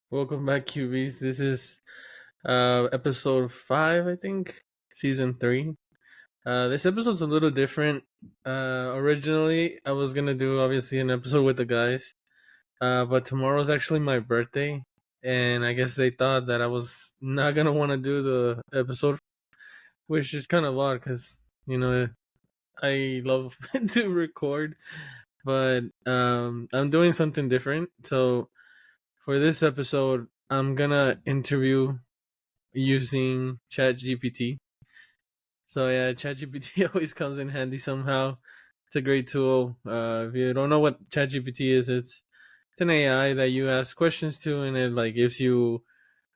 Welcome back, QBs. This is episode 5, I think, season 3. This episode's a little different. Originally, I was gonna do obviously an episode with the guys, but tomorrow's actually my birthday, and I guess they thought that I was not gonna want to do the episode, which is kind of odd because I love to record, but I'm doing something different. So for this episode, I'm gonna interview using Chat-GPT. So yeah, Chat-GPT always comes in handy somehow. It's a great tool. If you don't know what Chat-GPT is, it's an AI that you ask questions to, and it like gives you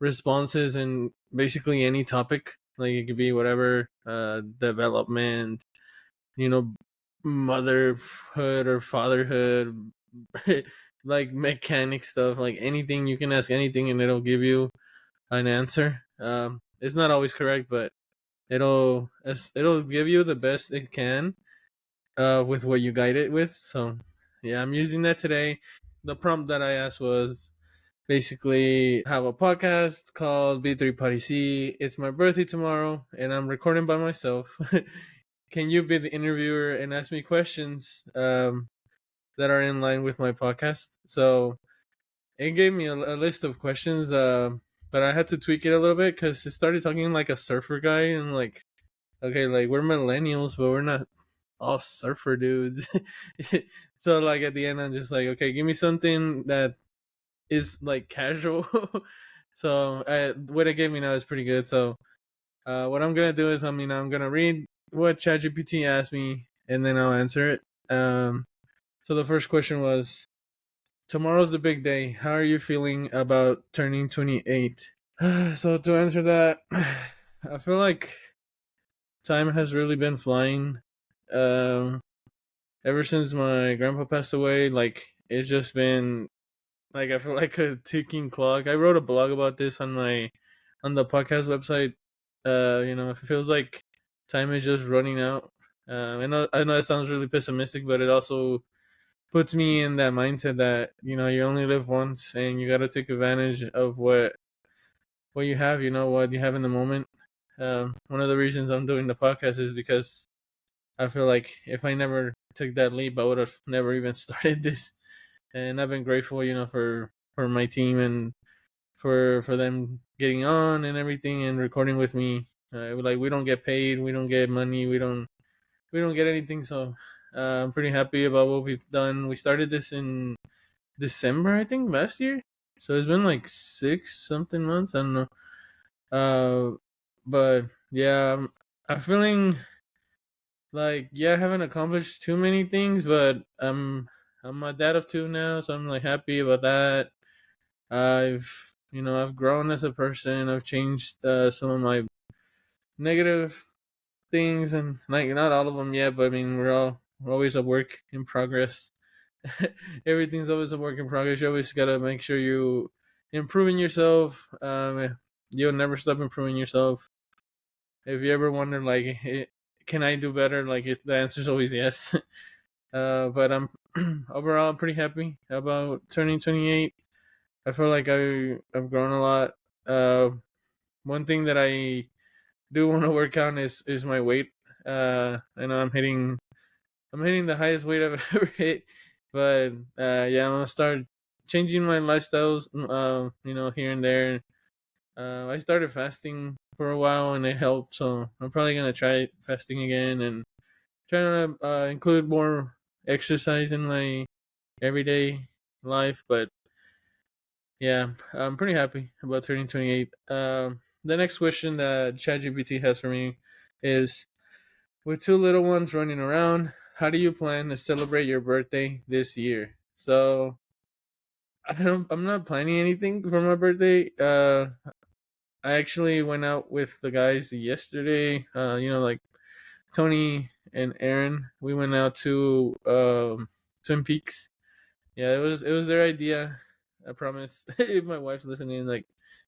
responses in basically any topic. Like it could be whatever, development, you know, motherhood or fatherhood, like mechanic stuff, like anything. You can ask anything, and it'll give you an answer. It's not always correct, but it'll give you the best it can with what you guide it with. So yeah, I'm using that today. The prompt that I asked was basically have a podcast called B3 Party C. It's my birthday tomorrow, and I'm recording by myself. Can you be the interviewer and ask me questions that are in line with my podcast? So it gave me a list of questions, but I had to tweak it a little bit because it started talking like a surfer guy, and like, okay, like we're millennials, but we're not all surfer dudes. So like at the end, I'm just like, okay, give me something that is like casual. So what it gave me now is pretty good. So what I'm gonna do is, I'm gonna read what ChatGPT asked me, and then I'll answer it. So the first question was, tomorrow's the big day. How are you feeling about turning 28? So to answer that, I feel like time has really been flying. Um, Ever since my grandpa passed away, like it's just been like I feel like a ticking clock. I wrote a blog about this on the podcast website. It feels like time is just running out. I know it sounds really pessimistic, but it also puts me in that mindset that you only live once and you got to take advantage of what you have. You know what you have in the moment. One of the reasons I'm doing the podcast is because I feel like if I never took that leap, I would have never even started this. And I've been grateful, for my team and for them getting on and everything and recording with me. Like we don't get paid, we don't get money, we don't get anything. So I'm pretty happy about what we've done. We started this in December, I think, last year. So it's been like 6 something months. I don't know. But yeah, I'm feeling like, yeah, I haven't accomplished too many things, but I'm a dad of two now, so I'm like happy about that. I've grown as a person. I've changed some of my negative things, and like not all of them yet, but I mean we're always a work in progress. Everything's always a work in progress. You always gotta make sure you improving yourself. You'll never stop improving yourself. If you ever wonder like, can I do better? Like the answer is always yes. But I'm overall I'm pretty happy about turning 28. I feel like I've grown a lot. One thing that I do want to work on is my weight. I know I'm hitting the highest weight I've ever hit, but yeah, I'm gonna start changing my lifestyles. Here and there. I started fasting for a while and it helped, so I'm probably gonna try fasting again and trying to include more exercise in my everyday life. But yeah, I'm pretty happy about turning 28. The next question that ChatGPT has for me is, with two little ones running around, how do you plan to celebrate your birthday this year? So I'm not planning anything for my birthday. I actually went out with the guys yesterday. Like Tony and Aaron. We went out to Twin Peaks. Yeah, it was their idea. I promise. If my wife's listening, like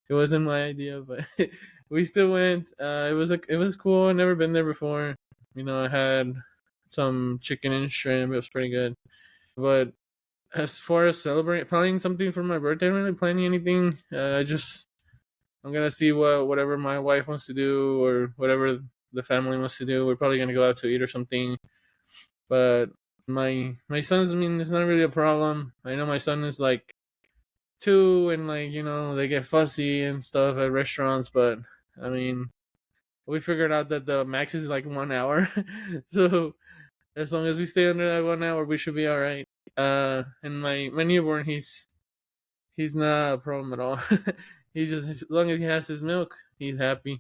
it wasn't my idea, but we still went. It was cool. I've never been there before. I had some chicken and shrimp. It was pretty good. But as far as planning something for my birthday, I'm not really planning anything. I'm gonna see whatever my wife wants to do or whatever the family wants to do. We're probably gonna go out to eat or something. But my son's, I mean, it's not really a problem. I know my son is like 2, and like, they get fussy and stuff at restaurants, but I mean, we figured out that the max is like 1 hour. So as long as we stay under that 1 hour, we should be all right. And my newborn, he's not a problem at all. He just, as long as he has his milk, he's happy.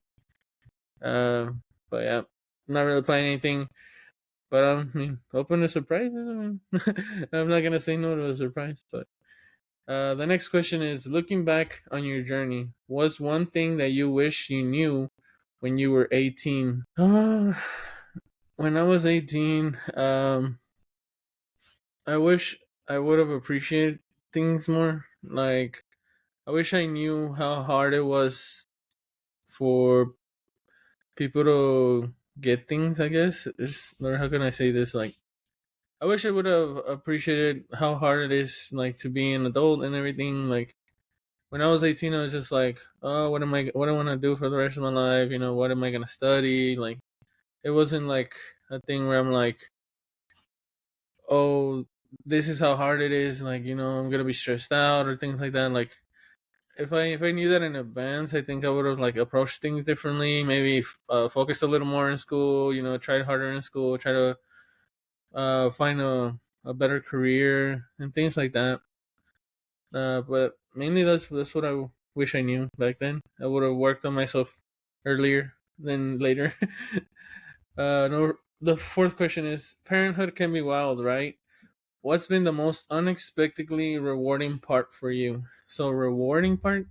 But yeah, not really planning anything. But I mean, open to surprises. I mean, I'm not gonna say no to a surprise. But the next question is: looking back on your journey, what's one thing that you wish you knew when you were 18? When I was 18, I wish I would have appreciated things more. Like, I wish I knew how hard it was for people to get things. I guess, or how can I say this? Like, I wish I would have appreciated how hard it is, like, to be an adult and everything. Like, when I was 18, I was just like, oh, what do I want to do for the rest of my life? What am I gonna study? Like, it wasn't like a thing where I'm like, oh, this is how hard it is. Like, I'm gonna be stressed out or things like that. Like, if I knew that in advance, I think I would have like approached things differently. Maybe focused a little more in school. Tried harder in school. Try to find a better career and things like that. But mainly that's what I wish I knew back then. I would have worked on myself earlier than later. No, the fourth question is: parenthood can be wild, right? What's been the most unexpectedly rewarding part for you? So rewarding part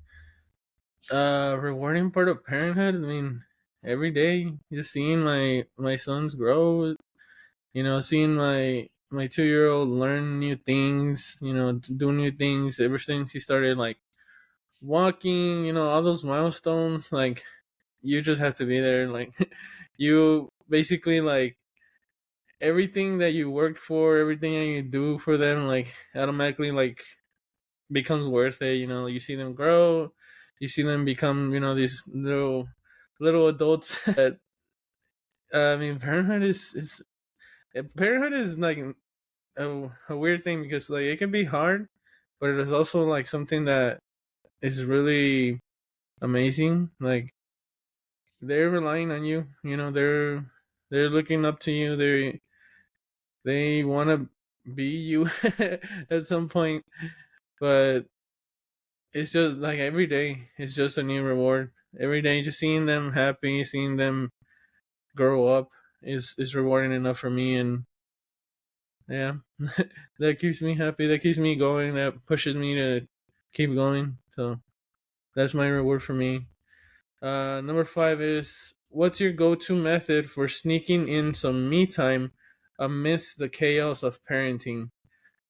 of parenthood. I mean, every day just seeing my sons grow. Seeing my 2-year old learn new things. Do new things ever since he started like walking. All those milestones. Like, you just have to be there. Like, you basically, like, everything that you worked for, everything that you do for them, like, automatically, like, becomes worth it. You see them grow, you see them become, these little adults. But I mean, parenthood is like a weird thing, because like it can be hard, but it is also like something that is really amazing. Like, they're relying on you. They're looking up to you. They want to be you at some point. But it's just like every day it's just a new reward. Every day, just seeing them happy, seeing them grow up is rewarding enough for me. And yeah, that keeps me happy. That keeps me going. That pushes me to keep going. So that's my reward for me. Number 5 is: what's your go-to method for sneaking in some me time amidst the chaos of parenting?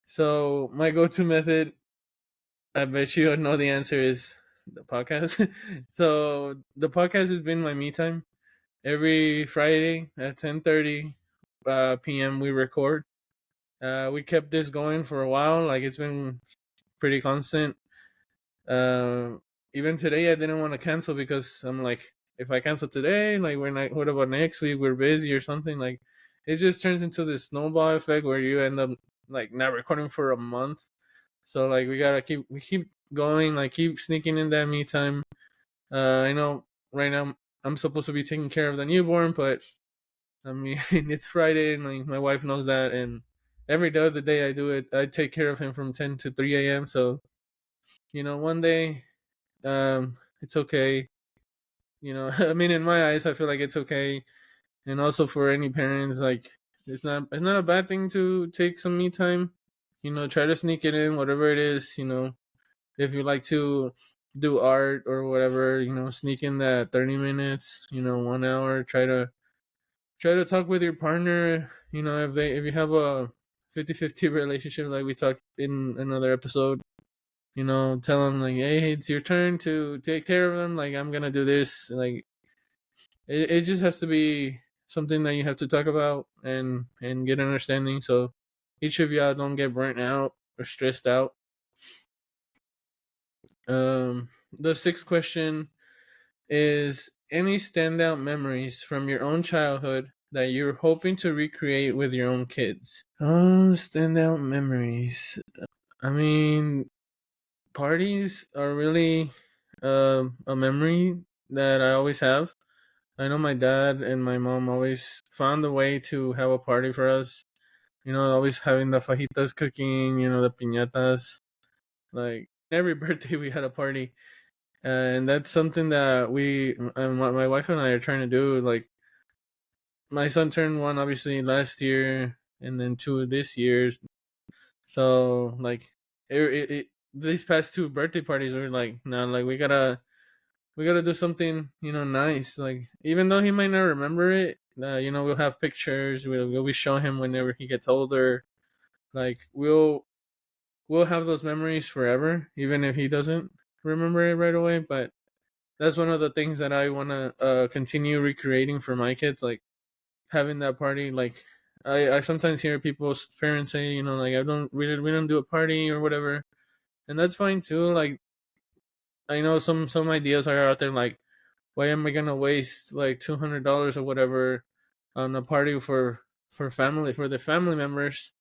So my go-to method, I bet you know the answer, is the podcast. So the podcast has been my me time. Every Friday at 10:30 p.m. we record. We kept this going for a while. Like, it's been pretty constant. Uh, Even today, I didn't want to cancel, because I'm like, if I cancel today, like, we're not. What about next week? We're busy or something. Like, it just turns into this snowball effect where you end up like not recording for a month. So like, we keep going. Like, keep sneaking in that me time. I know right now I'm supposed to be taking care of the newborn, but I mean, it's Friday, and my wife knows that, and every other day I do it. I take care of him from 10 to 3 a.m. So, one day, it's okay. I mean, in my eyes, I feel like it's okay. And also for any parents, like, it's not a bad thing to take some me time. Try to sneak it in, whatever it is. If you like to do art or whatever, sneak in that 30 minutes, 1 hour. Try to talk with your partner. If you have a 50-50 relationship, like we talked in another episode, tell them like, hey, it's your turn to take care of them. Like, I'm gonna do this. Like, it just has to be something that you have to talk about and get understanding, so each of y'all don't get burnt out. or stressed out. The sixth question is any standout memories from your own childhood that you're hoping to recreate with your own kids? Standout memories. I mean, parties are really a memory that I always have. I know my dad and my mom always found a way to have a party for us. You know, always having the fajitas cooking, you know, the piñatas. Like every birthday we had a party. And that's something that my wife and I are trying to do. Like, my son turned one obviously last year and then two this year. So, like, these past two birthday parties were like, nah, like, we gotta do something, you know, nice. Like, even though he might not remember it, you know, we'll have pictures. We'll show him whenever he gets older. Like, we'll have those memories forever, even if he doesn't remember it right away. But that's one of the things that I want to continue recreating for my kids, like having that party. Like, I sometimes hear people's parents say, you know, like, we don't do a party or whatever, and that's fine too. Like, I know some ideas are out there, like, why am I gonna waste like $200 or whatever on a party for the family members?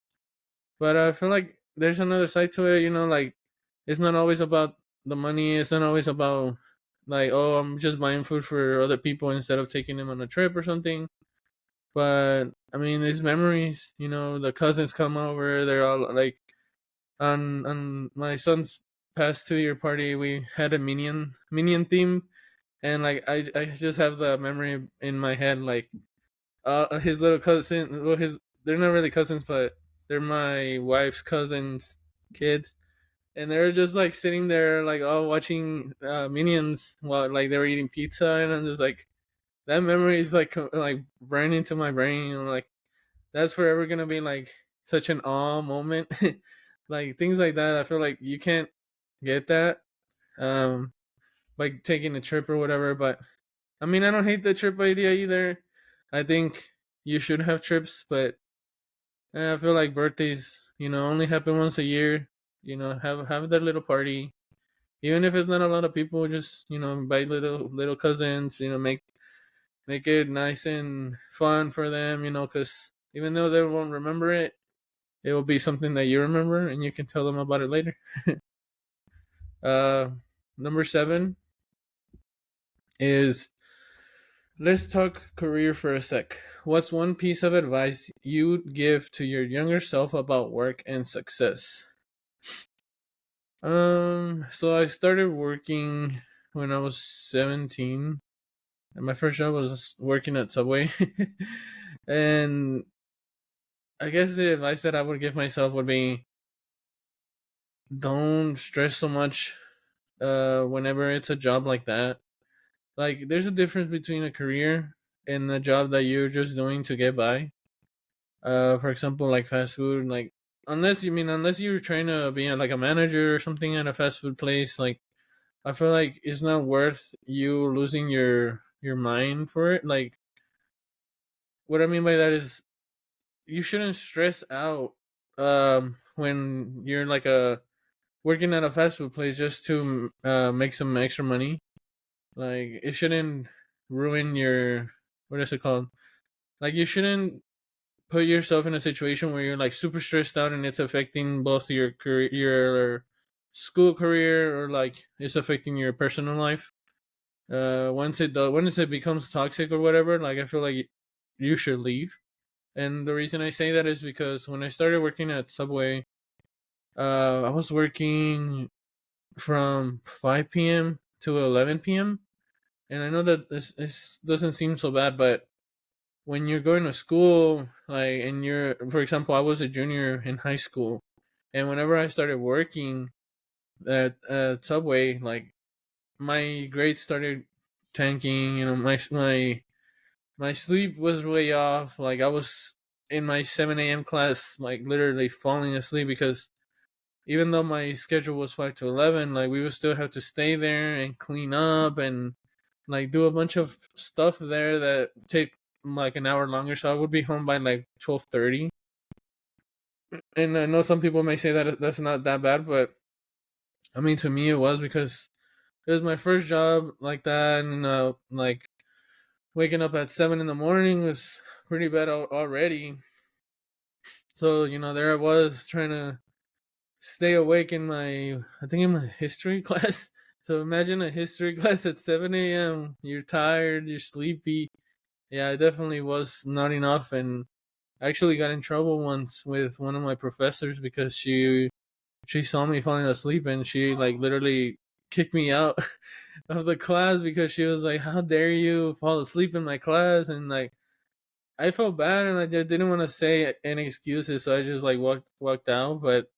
But I feel like there's another side to it, you know, like, it's not always about the money. It's not always about, like, oh, I'm just buying food for other people instead of taking them on a trip or something. But I mean, it's memories. You know, the cousins come over. They're all like, on my son's past 2-year party, we had a minion theme, and like, I just have the memory in my head, like, his little cousin. Well, his they're not really cousins, but they're my wife's cousins' kids, and they were just like sitting there, like, all watching Minions while like they were eating pizza, and I'm just like, that memory is like like burned into my brain. You know, like, that's forever gonna be like such an awe moment. Like, things like that, I feel like you can't get that like taking a trip or whatever. But I mean, I don't hate the trip idea either. I think you should have trips, but I feel like birthdays, you know, only happen once a year. You know, have that little party, even if it's not a lot of people. Just, you know, invite little cousins. You know, make it nice and fun for them. You know, because even though they won't remember it, it will be something that you remember, and you can tell them about it later. uh, Number seven is, let's talk career for a sec. What's one piece of advice you'd give to your younger self about work and success? So I started working when I was 17. And my first job was working at Subway. And I guess the advice that I would give myself would be, don't stress so much whenever it's a job like that. Like, there's a difference between a career and a job that you're just doing to get by. For example, like fast food, like, unless you're trying to be like a manager or something at a fast food place, like, I feel like it's not worth you losing your mind for it. Like, what I mean by that is, you shouldn't stress out when you're like a working at a fast food place just to make some extra money. Like, it shouldn't ruin your, what is it called? Like, you shouldn't put yourself in a situation where you're like super stressed out and it's affecting both your career, your school career, or like it's affecting your personal life. Once it becomes toxic or whatever, like, I feel like you should leave. And the reason I say that is because when I started working at Subway, I was working from 5 p.m. to 11 p.m. And I know that this doesn't seem so bad, but when you're going to school, like, and you're, for example, I was a junior in high school, and whenever I started working at Subway, like, my grades started tanking. You know, my sleep was way off. Like, I was in my 7 a.m. class, like, literally falling asleep because even though my schedule was 5 to 11, like, we would still have to stay there and clean up and like do a bunch of stuff there that take like an hour longer. So I would be home by like 12:30. And I know some people may say that that's not that bad, but I mean, to me, it was because it was my first job like that, and like waking up at 7 in the morning was pretty bad already. So there I was trying to stay awake in my, I think in my history class. So imagine a history class at 7 a.m. You're tired, you're sleepy. Yeah, it definitely was not enough, and I actually got in trouble once with one of my professors because she saw me falling asleep and she like literally kicked me out of the class because she was like, "How dare you fall asleep in my class?" And like I felt bad and I just didn't want to say any excuses, so I just like walked out. But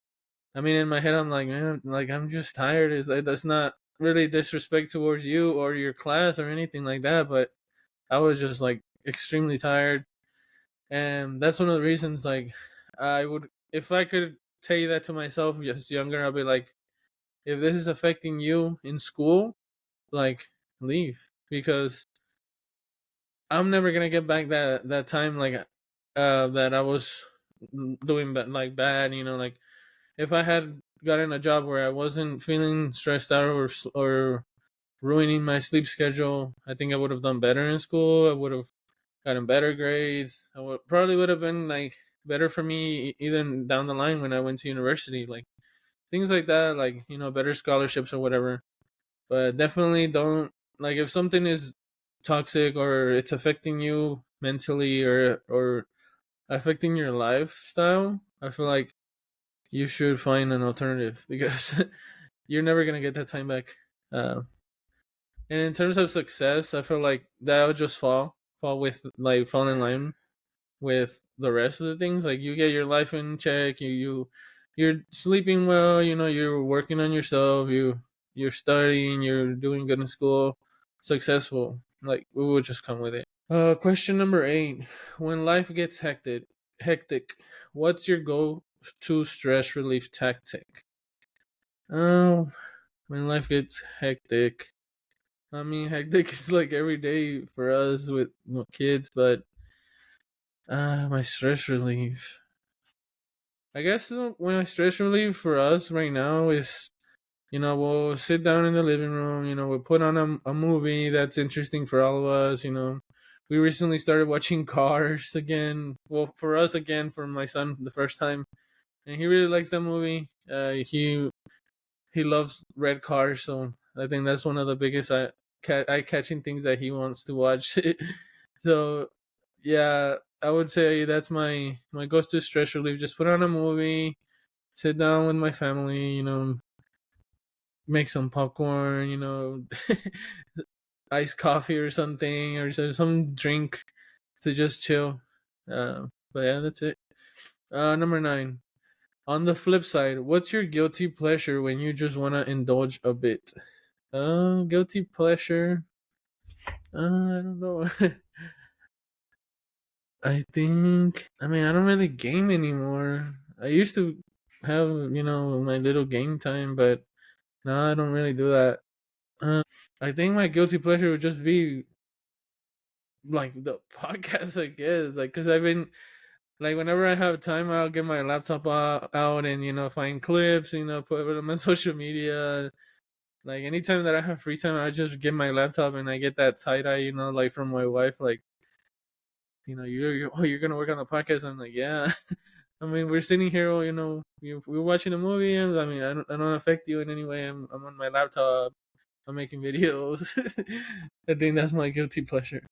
I mean, in my head, I'm like, man, like I'm just tired. Is like that's not really disrespect towards you or your class or anything like that, but I was just like extremely tired, and that's one of the reasons. Like, I would, if I could tell you that to myself just younger, I'll be like, if this is affecting you in school, like leave, because I'm never gonna get back that time like that I was doing like bad. Like if I had gotten a job where I wasn't feeling stressed out or ruining my sleep schedule, I think I would have done better in school. I would have gotten better grades. I would have been like better for me even down the line when I went to university, like things like that, like better scholarships or whatever. But definitely don't, like, if something is toxic or it's affecting you mentally or affecting your lifestyle, I feel like you should find an alternative because you're never gonna get that time back. And in terms of success, I feel like that would just fall in line with the rest of the things. Like you get your life in check, you're sleeping well, you're working on yourself, you're studying, you're doing good in school, successful. Like we will just come with it. Question number 8: when life gets hectic, what's your go-to stress relief tactic? Oh, when life gets hectic. I mean, hectic is like every day for us with kids, but my stress relief. I guess when I stress relief for us right now is, we'll sit down in the living room, we'll put on a movie that's interesting for all of us. We recently started watching Cars again. Well, for us again, for my son the first time, and he really likes that movie. He loves red cars, so I think that's one of the biggest eye catching things that he wants to watch. So yeah, I would say that's my go to stress relief. Just put on a movie, sit down with my family, make some popcorn, iced coffee or something, or some drink to just chill. But yeah, that's it. Number 9. On the flip side, what's your guilty pleasure when you just want to indulge a bit? Guilty pleasure. I don't know. I think. I mean, I don't really game anymore. I used to have, my little game time, but now I don't really do that. I think my guilty pleasure would just be like the podcast, I guess. Like, cause I've been like, whenever I have time, I'll get my laptop out and find clips, put them on social media. Like anytime that I have free time, I just get my laptop and I get that side eye, like from my wife, like, you're gonna work on the podcast. I'm like, yeah. I mean, we're sitting here, we're watching a movie, and I mean, I don't affect you in any way. I'm on my laptop. I'm making videos. I think that's my guilty pleasure.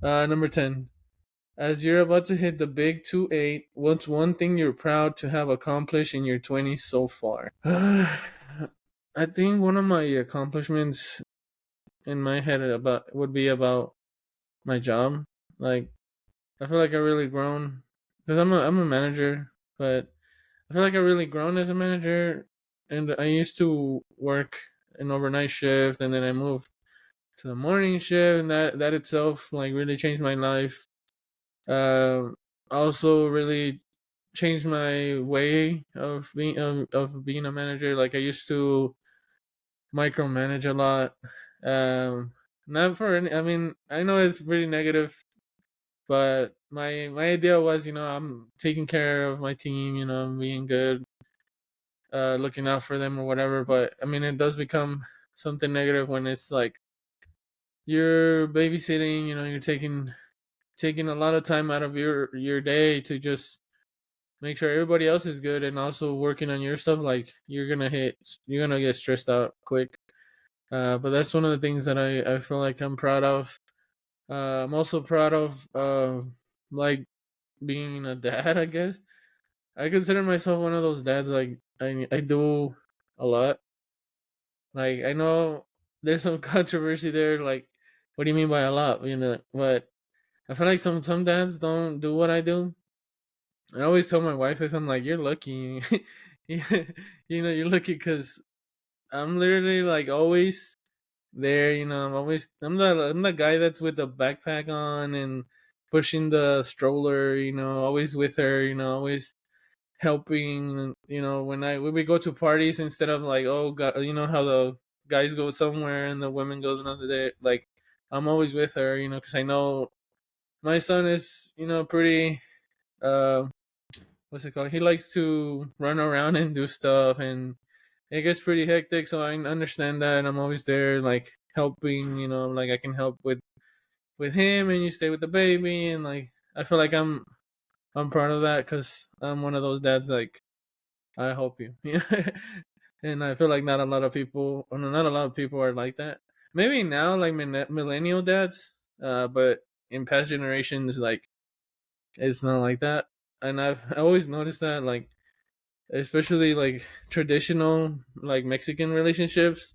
Number 10. As you're about to hit the big 2-8, what's one thing you're proud to have accomplished in your 20s so far? I think one of my accomplishments in my head would be about my job. Like, I feel like I really grown because I'm a manager, but I feel like I really grown as a manager. And I used to work an overnight shift, and then I moved to the morning shift, and that itself like really changed my life. Um, also really changed my way of being a manager. Like I used to micromanage a lot. Not for any. I mean, I know it's pretty negative, But my idea was, I'm taking care of my team, I'm being good, looking out for them or whatever. But I mean, it does become something negative when it's like you're babysitting, you're taking a lot of time out of your day to just make sure everybody else is good, and also working on your stuff. Like you're gonna get stressed out quick. But that's one of the things that I feel like I'm proud of. I'm also proud of like being a dad. I guess I consider myself one of those dads. Like I do a lot. Like I know there's some controversy there. Like, what do you mean by a lot? But I feel like some dads don't do what I do. I always tell my wife this. I'm like, you're lucky. You're lucky because I'm literally like always there. I'm the guy that's with the backpack on and pushing the stroller. Always with her. Always helping. When we go to parties, instead of like, oh god, how the guys go somewhere and the women goes another day. Like, I'm always with her. Because I know my son is pretty. Uh, what's it called? He likes to run around and do stuff, and it gets pretty hectic. So I understand that, and I'm always there, like helping. Like I can help with him, and you stay with the baby, and like I feel like I'm proud of that because I'm one of those dads. Like I help you, and I feel like not a lot of people, or no, not a lot of people are like that. Maybe now, like millennial dads, but in past generations, like it's not like that. And I always noticed that, like especially like traditional like Mexican relationships,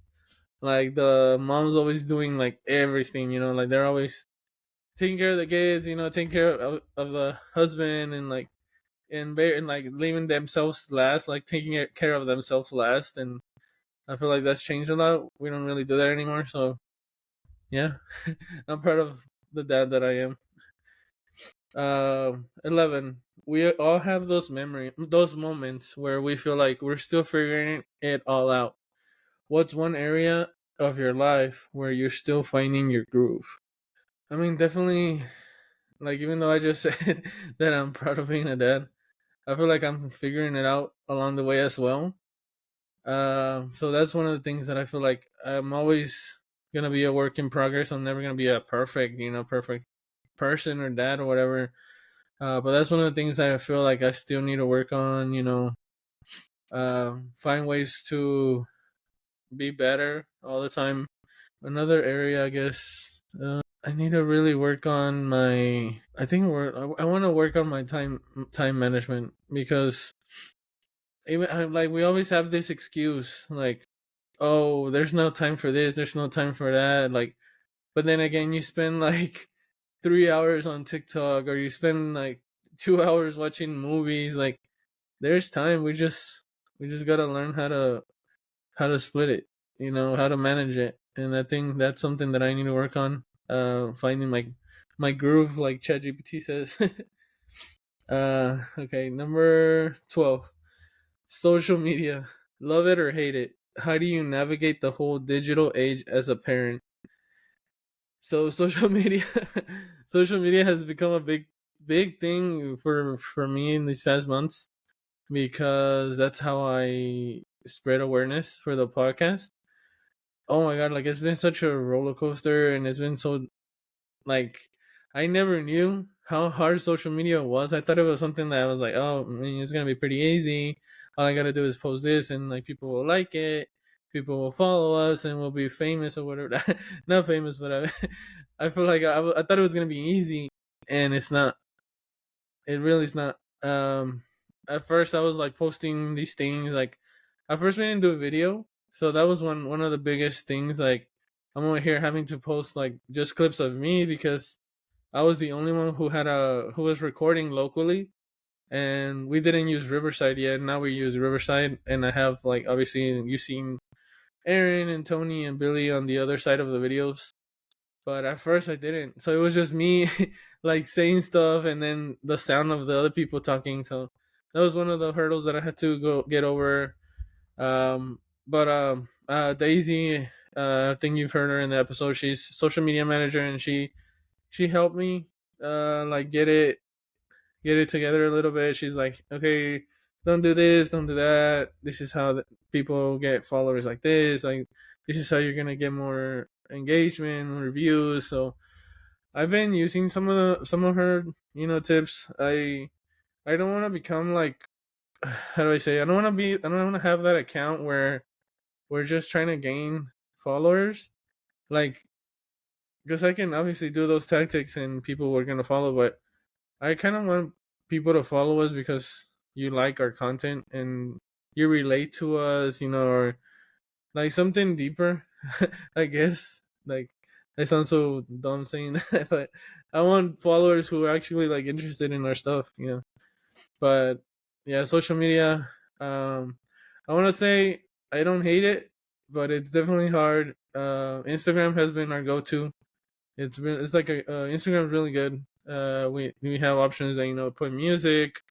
like the mom's always doing like everything, like they're always taking care of the kids, taking care of the husband, and like and like leaving themselves last, like taking care of themselves last. And I feel like that's changed a lot. We don't really do that anymore. So yeah, I'm proud of the dad that I am. 11. We all have those moments where we feel like we're still figuring it all out. What's one area of your life where you're still finding your groove? I mean, definitely, like, even though I just said that I'm proud of being a dad, I feel like I'm figuring it out along the way as well. So that's one of the things that I feel like I'm always gonna be a work in progress. I'm never gonna be a perfect person or dad or whatever. But that's one of the things that I feel like I still need to work on. Find ways to be better all the time. Another area, I guess, I need to really work on my. I think I want to work on my time management, because like we always have this excuse, like, oh, there's no time for this, there's no time for that, like. But then again, you spend like 3 hours on TikTok, or you spend like 2 hours watching movies. Like, there's time. We just gotta learn how to split it. How to manage it. And I think that's something that I need to work on. Finding my groove, like ChatGPT says. Okay, number 12. Social media. Love it or hate it. How do you navigate the whole digital age as a parent? So social media, social media has become a big thing for me in these past months, because that's how I spread awareness for the podcast. Oh my god, like it's been such a roller coaster, and it's been so, like, I never knew how hard social media was. I thought it was something that I was like, oh, I mean, it's gonna be pretty easy. All I gotta do is post this, and like people will like it, people will follow us, and we'll be famous or whatever. Not famous, but I feel like I thought it was gonna be easy, and it's not. It really is not. At first I was like posting these things. Like, at first we didn't do a video, so that was one of the biggest things. Like, I'm over here having to post like just clips of me, because I was the only one who was recording locally, and we didn't use Riverside yet. Now we use Riverside, and I have, like, obviously you've seen Aaron and Tony and Billy on the other side of the videos. But at first I didn't. So it was just me like saying stuff, and then the sound of the other people talking. So that was one of the hurdles that I had to go get over. But Daisy, I think you've heard her in the episode. She's social media manager, and she helped me. like get it together a little bit. She's like, okay, don't do this, don't do that. This is how people get followers like this. Like, this is how you're gonna get more engagement, more reviews. So I've been using some of her tips. I don't want to become like, how do I say? I don't want to have that account where we're just trying to gain followers. Like, because I can obviously do those tactics and people were gonna follow, but I kind of want people to follow us because you like our content and you relate to us, or like something deeper. I guess like I sound so dumb saying that, but I want followers who are actually like interested in our stuff. But yeah, social media. I want to say I don't hate it, but it's definitely hard. Instagram has been our go-to. It's like Instagram's really good. We have options that put music,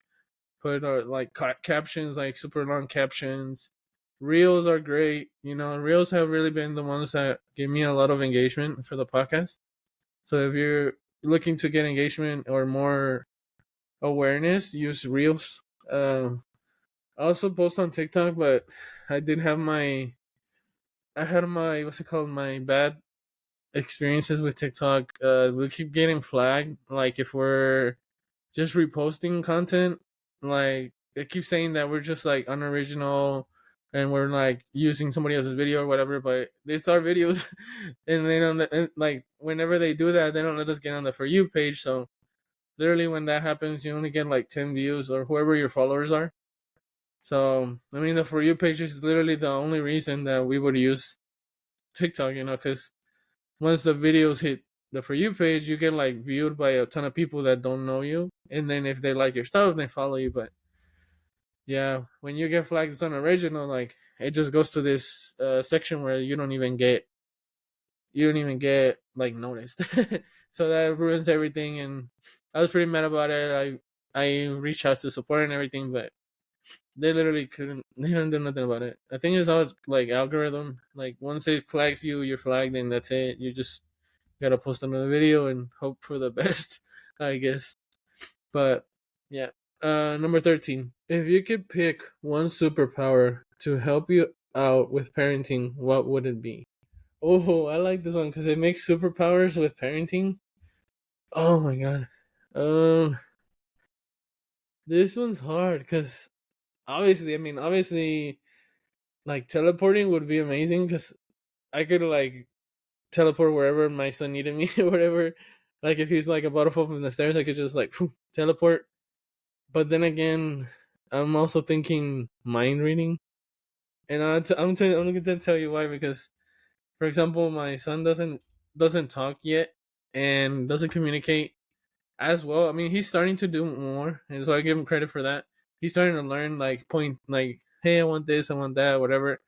put like captions, like super long captions. Reels are great. Reels have really been the ones that give me a lot of engagement for the podcast. So if you're looking to get engagement or more awareness, use Reels. I also post on TikTok, but I did have I had my what's it called, my bad experiences with TikTok. We keep getting flagged. Like if we're just reposting content, like it keeps saying that we're just like unoriginal and we're like using somebody else's video or whatever. But it's our videos, and they don't like whenever they do that, they don't let us get on the for you page. So literally, when that happens, you only get like 10 views or whoever your followers are. So I mean, the for you page is literally the only reason that we would use TikTok, because once the videos hit the for you page, you get like viewed by a ton of people that don't know you, and then if they like your stuff, they follow you. But yeah, when you get flagged as unoriginal, like it just goes to this section where you don't even get like noticed. So that ruins everything, and I was pretty mad about it. I reached out to support and everything, but they literally couldn't. They don't do nothing about it. I think it's all like algorithm. Like once it flags you, you're flagged, and that's it. You just gotta post another video and hope for the best, I guess. But yeah. Number 13. If you could pick one superpower to help you out with parenting, what would it be? Oh, I like this one because it makes superpowers with parenting. Oh my god. Um, this one's hard because obviously, like teleporting would be amazing because I could like teleport wherever my son needed me or whatever. Like if he's like about to fall from the stairs, I could just like teleport. But then again, I'm also thinking mind reading, and I'm going to tell you why. Because, for example, my son doesn't talk yet and doesn't communicate as well. I mean, he's starting to do more, and so I give him credit for that. He's starting to learn like point like, hey, I want this, I want that, whatever.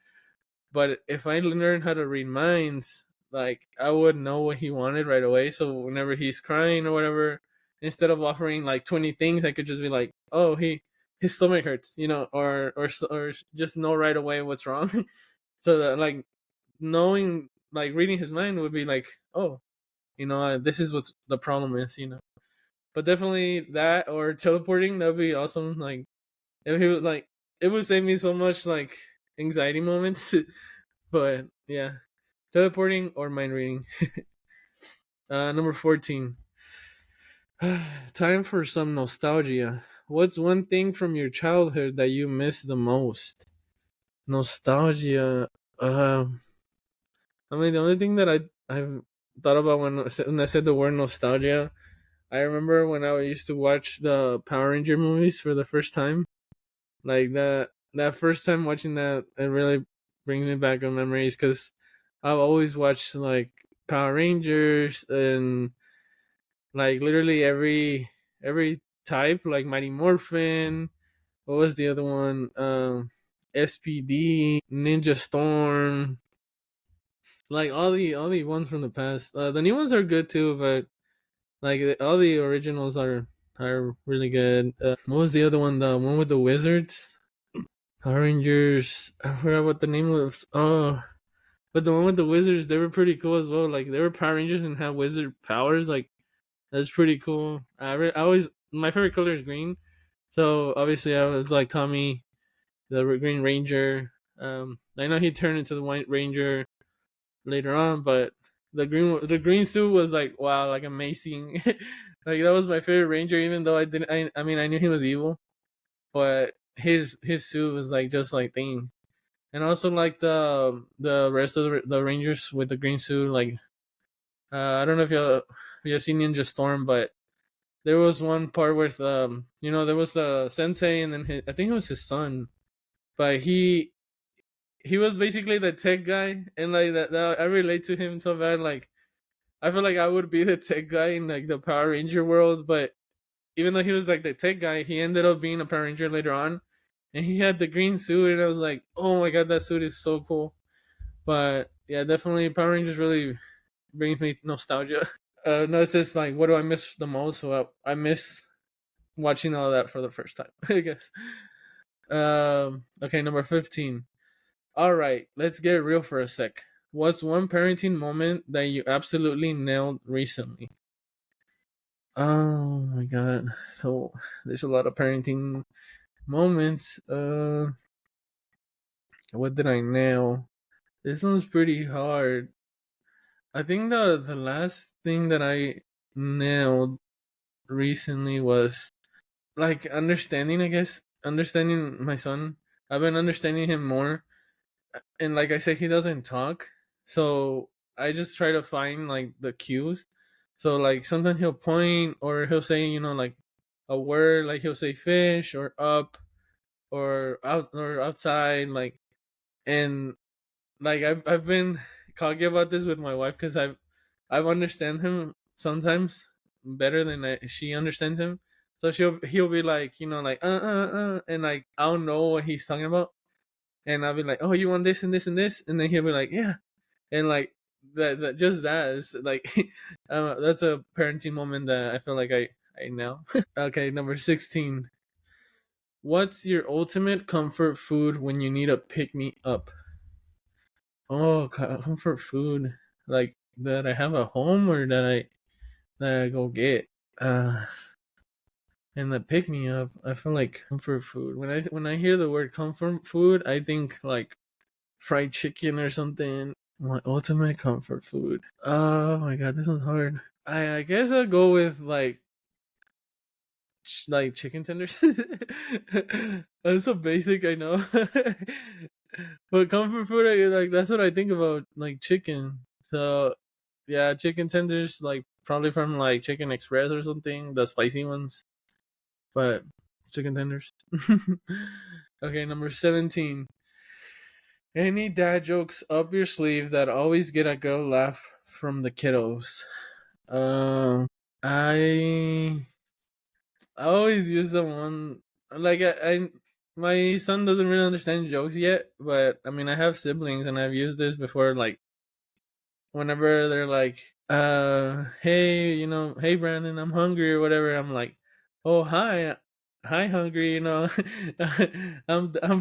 But if I learn how to read minds, like I would know what he wanted right away. So whenever he's crying or whatever, instead of offering like 20 things, I could just be like, "Oh, his stomach hurts," or just know right away what's wrong. So that like knowing, like reading his mind would be like, "Oh, this is what the problem is." But definitely that or teleporting, that'd be awesome. Like if he was like, it would save me so much like anxiety moments. But yeah, teleporting or mind reading. Number 14. Time for some nostalgia. What's one thing from your childhood that you miss the most? Nostalgia. I mean, the only thing that I've thought about when I said the word nostalgia, I remember when I used to watch the Power Ranger movies for the first time. Like that first time watching that, it really brings me back on memories because I've always watched like Power Rangers and like literally every type, like Mighty Morphin. What was the other one? SPD, Ninja Storm, like all the ones from the past. The new ones are good too, but like all the originals are really good. What was the other one? The one with the wizards? Power Rangers. I forgot what the name was. Oh, but the one with the wizards, they were pretty cool as well. Like they were Power Rangers and had wizard powers. Like That's pretty cool. I always my favorite color is green, so obviously I was like Tommy, the Green Ranger. I know he turned into the White Ranger later on, but the green suit was like wow, like amazing. Like that was my favorite Ranger, even though I didn't. I mean I knew he was evil, but his suit was like just like thing. And also like the rest of the Rangers with the green suit, like I don't know if you've seen Ninja Storm, but there was one part with there was the sensei and then I think it was his son, but he was basically the tech guy, and like that I relate to him so bad. Like I feel like I would be the tech guy in like the Power Ranger world, but even though he was like the tech guy, he ended up being a Power Ranger later on, and he had the green suit, and I was like, oh my god, that suit is so cool. But yeah, definitely Power Rangers really brings me nostalgia. No, it's just like what do I miss the most? Well, I miss watching all that for the first time, I guess. Okay, number 15. All right, let's get real for a sec. What's one parenting moment that you absolutely nailed recently? Oh my god. So there's a lot of parenting moments. What did I nail? This one's pretty hard. I think the last thing that I nailed recently was like understanding, I guess, understanding my son. I've been understanding him more, and like I said, he doesn't talk, so I just try to find like the cues. So like sometimes he'll point or he'll say, like a word, like he'll say fish or up or out or outside, like, and like I've been cocky about this with my wife because I've understand him sometimes better than she understands him. So he'll be like, like and like I don't know what he's talking about, and I'll be like, oh, you want this and this and this, and then he'll be like, yeah, and like that just that is like, that's a parenting moment that I feel like I know. Okay, number 16. What's your ultimate comfort food when you need a pick me up? Oh, comfort food like that I have at home or that I go get. Uh, and the pick me up. I feel like comfort food. When I hear the word comfort food, I think like fried chicken or something. My ultimate comfort food. Oh my god, this one's hard. I guess I'll go with like chicken tenders. That's so basic, I know. But comfort food, like that's what I think about, like chicken. So yeah, chicken tenders, like probably from like Chicken Express or something, the spicy ones. But chicken tenders. Okay, number 17. Any dad jokes up your sleeve that always get a good laugh from the kiddos? I always use the one like my son doesn't really understand jokes yet, but I mean I have siblings and I've used this before. Like whenever they're like, hey, hey Brandon, I'm hungry or whatever. I'm like, oh hi hungry, I'm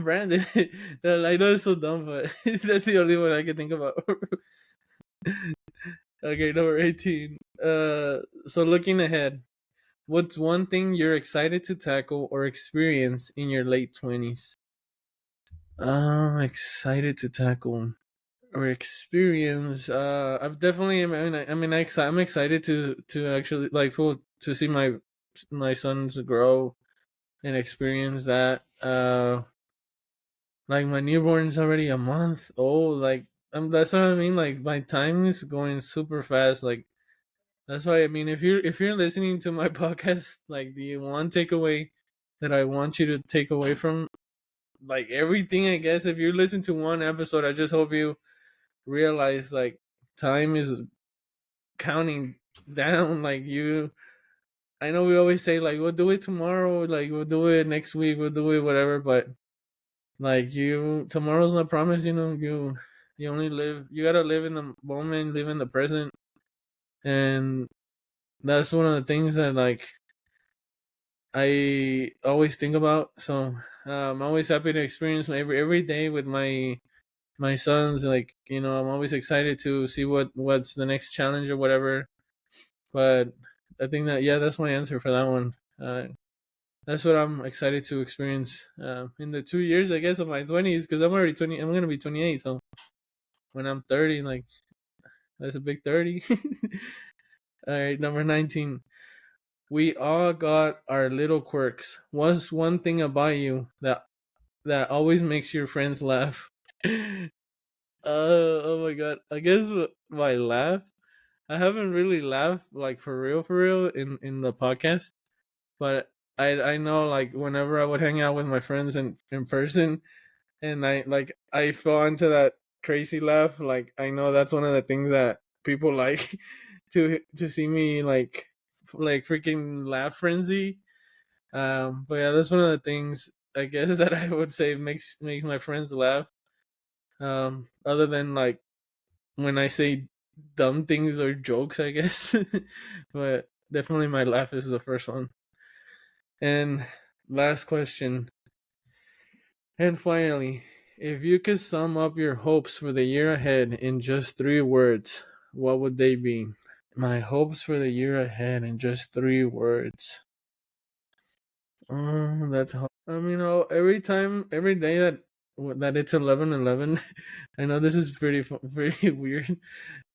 Brandon. I know it's so dumb, but that's the only one I can think about. Okay, number 18. So looking ahead, what's one thing you're excited to tackle or experience in your late 20s? I'm excited to tackle or experience. I've definitely. I'm excited to actually like to see my sons grow and experience that. Like my newborn's already a month old. Like that's what I mean. Like my time is going super fast. Like that's why I mean, if you're listening to my podcast, like the one takeaway that I want you to take away from like everything, I guess, if you listen to one episode, I just hope you realize like time is counting down. Like I know we always say like we'll do it tomorrow, like we'll do it next week, we'll do it whatever, but like tomorrow's not promised. You only live. You gotta live in the moment, live in the present, and that's one of the things that like I always think about. So I'm always happy to experience every day with my sons. Like I'm always excited to see what's the next challenge or whatever. But I think that that's my answer for that one. That's what I'm excited to experience in the 2 years, I guess, of my 20s, because I'm already 20. I'm gonna be 28, so when I'm 30, like that's a big 30. All right, number 19. We all got our little quirks. What's one thing about you that always makes your friends laugh? Oh my god! I guess my laugh. I haven't really laughed like for real in the podcast, but I know like whenever I would hang out with my friends in person, and I fall into that crazy laugh. Like I know that's one of the things that people like to see me like freaking laugh frenzy. But yeah, that's one of the things I guess that I would say makes my friends laugh. Other than like when I say dumb things or jokes, I guess. But definitely my laugh is the first one. And last question. And finally, if you could sum up your hopes for the year ahead in just 3 words, what would they be? My hopes for the year ahead in just 3 words. That's hard. I mean, every day that it's 11:11. I know this is pretty weird,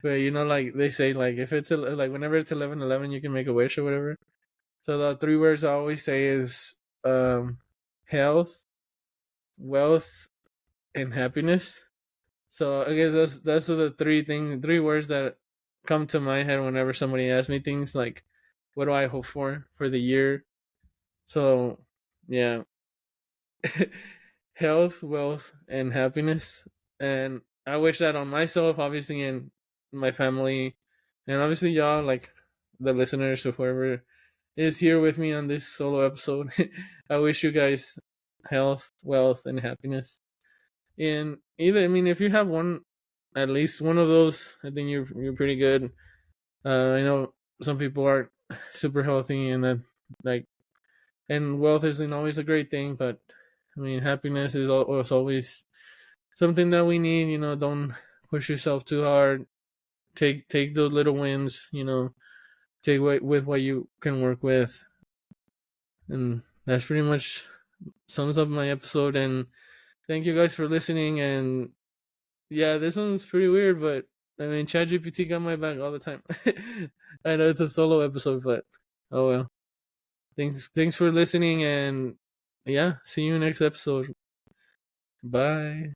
but like they say, like if it's like whenever it's 11:11, you can make a wish or whatever. So the 3 words I always say is health, wealth, and happiness. So I guess those are the 3 words that come to my head whenever somebody asks me things like, "What do I hope for the year?" So yeah, health, wealth, and happiness. And I wish that on myself, obviously, and my family, and obviously y'all, like the listeners or whoever is here with me on this solo episode. I wish you guys health, wealth, and happiness. And either, I mean, if you have one, at least one of those, I think you're pretty good. I know some people are super healthy, and that like, and wealth isn't always a great thing, but I mean, happiness is always something that we need. Don't push yourself too hard. Take those little wins. Take with what you can work with, and that's pretty much sums up my episode. And thank you guys for listening. And yeah, this one's pretty weird, but I mean, ChatGPT got my back all the time. I know it's a solo episode, but oh well. Thanks for listening, and yeah, see you next episode. Bye.